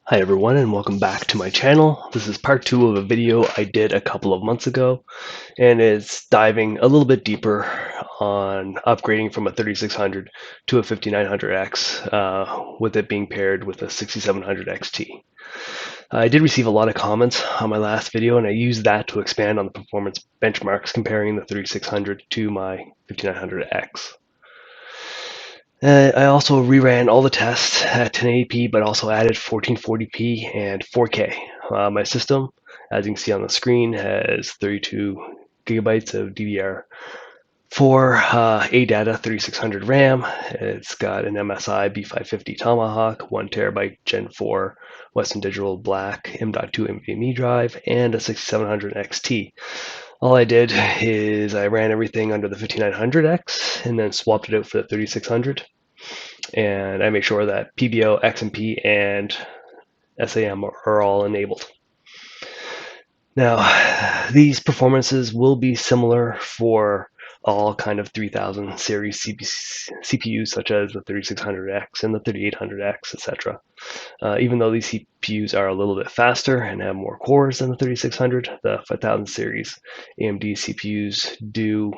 Hi everyone and welcome back to my channel. This is part 2 of a video I did a couple of months ago, and it's diving a little bit deeper on upgrading from a 3600 to a 5900X with it being paired with a 6700 XT. I did receive a lot of comments on my last video, and I used that to expand on the performance benchmarks comparing the 3600 to my 5900X. I also reran all the tests at 1080p, but also added 1440p and 4K. My system, as you can see on the screen, has 32 gigabytes of DDR4 ADATA 3600 RAM. It's got an MSI B550 Tomahawk, 1 terabyte Gen 4 Western Digital Black M.2 NVMe drive, and a 6700 XT. All I did is I ran everything under the 5900X and then swapped it out for the 3600. And I make sure that PBO, XMP, and SAM are all enabled. Now, these performances will be similar for all kind of 3000 series CPUs, such as the 3600X and the 3800X, etc. Even though these CPUs are a little bit faster and have more cores than the 3600, the 5000 series AMD CPUs, due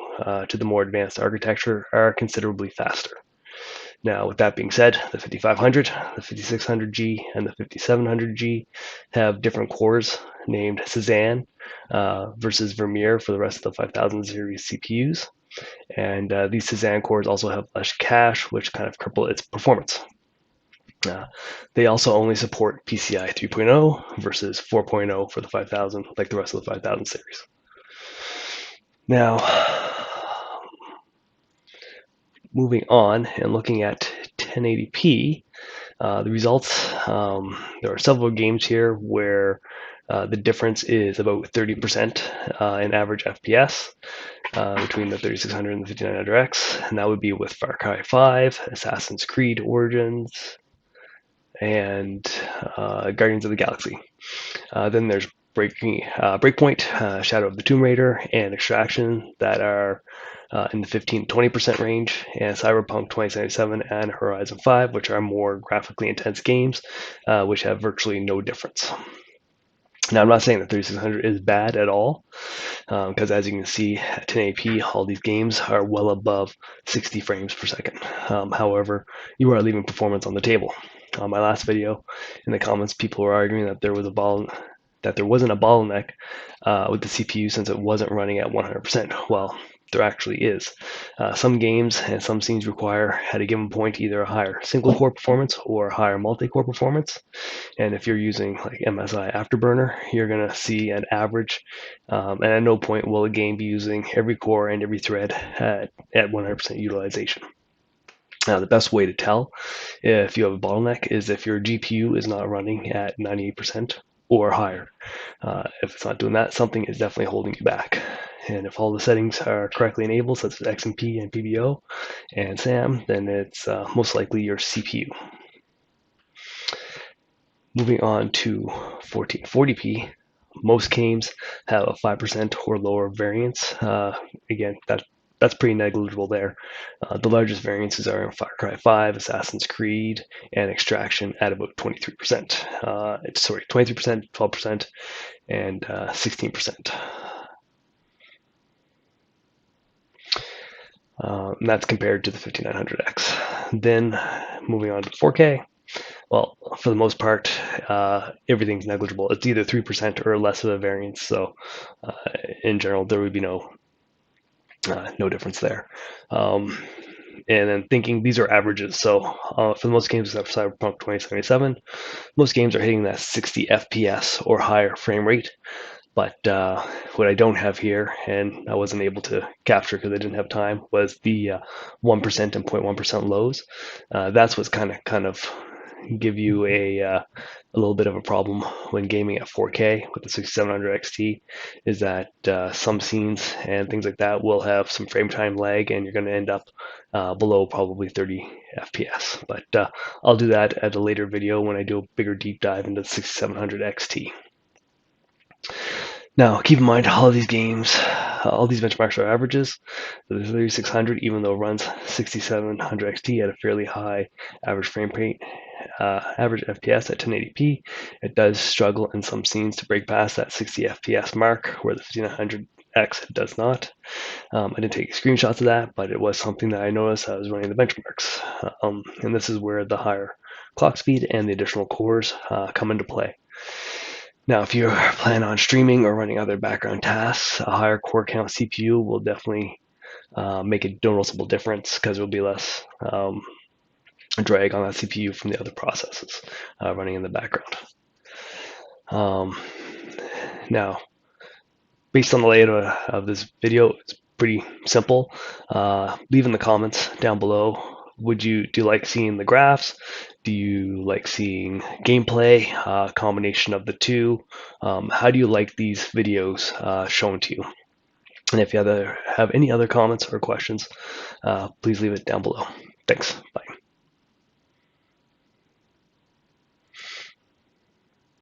to the more advanced architecture, are considerably faster. Now, with that being said, the 5500, the 5600G, and the 5700G have different cores named Cezanne versus Vermeer for the rest of the 5000 series CPUs. And these Cezanne cores also have less cache, which kind of cripple its performance. They also only support PCI 3.0 versus 4.0 for the 5000, like the rest of the 5000 series. Now, moving on and looking at 1080p, the results, there are several games here where the difference is about 30% in average FPS between the 3600 and the 5900X, and that would be with Far Cry 5, Assassin's Creed Origins, and Guardians of the Galaxy. Then there's Breakpoint, Shadow of the Tomb Raider, and Extraction that are in the 15-20% range, and CyberPunk 2077 and Horizon 5, which are more graphically intense games, which have virtually no difference. Now, I'm not saying that 3600 is bad at all, because as you can see, at 1080p, all these games are well above 60 frames per second. However, you are leaving performance on the table. On my last video, in the comments, people were arguing that there wasn't a bottleneck with the CPU since it wasn't running at 100%. Well, there actually is. Some games and some scenes require at a given point either a higher single core performance or a higher multi-core performance. And if you're using like MSI Afterburner, you're going to see an average, and at no point will a game be using every core and every thread at 100% utilization. Now, the best way to tell if you have a bottleneck is if your GPU is not running at 98% or higher. If it's not doing that, something is definitely holding you back. And if all the settings are correctly enabled, such as XMP and PBO and SAM, then it's most likely your CPU. Moving on to 1440p, most games have a 5% or lower variance. Again, that's pretty negligible there. The largest variances are in Far Cry 5, Assassin's Creed, and Extraction at about 23%. 23%, 12%, and 16%. And that's compared to the 5900X. Then moving on to 4K. Well, for the most part, everything's negligible. It's either 3% or less of a variance. So in general, there would be no difference there. And then thinking these are averages. So for the most games except for Cyberpunk 2077, most games are hitting that 60 FPS or higher frame rate. But what I don't have here, and I wasn't able to capture because I didn't have time, was the 1% and 0.1% lows. That's what's kind of give you a little bit of a problem when gaming at 4K with the 6700 XT, is that some scenes and things like that will have some frame time lag, and you're going to end up below probably 30 FPS. But I'll do that at a later video when I do a bigger deep dive into the 6700 XT. Now, keep in mind, all these benchmarks are averages. The 3600, even though it runs 6700 XT at a fairly high average frame rate, average FPS at 1080p. It does struggle in some scenes to break past that 60 FPS mark, where the 5900X does not. I didn't take screenshots of that, but it was something that I noticed. I was running the benchmarks, and this is where the higher clock speed and the additional cores come into play. Now, if you plan on streaming or running other background tasks, a higher core count CPU will definitely make a noticeable difference, because there will be less drag on that CPU from the other processes running in the background. Now, based on the layout of this video, it's pretty simple. Leave in the comments down below. Do you like seeing the graphs? Do you like seeing gameplay? Combination of the two? How do you like these videos shown to you? And if you have any other comments or questions, please leave it down below. Thanks. Bye.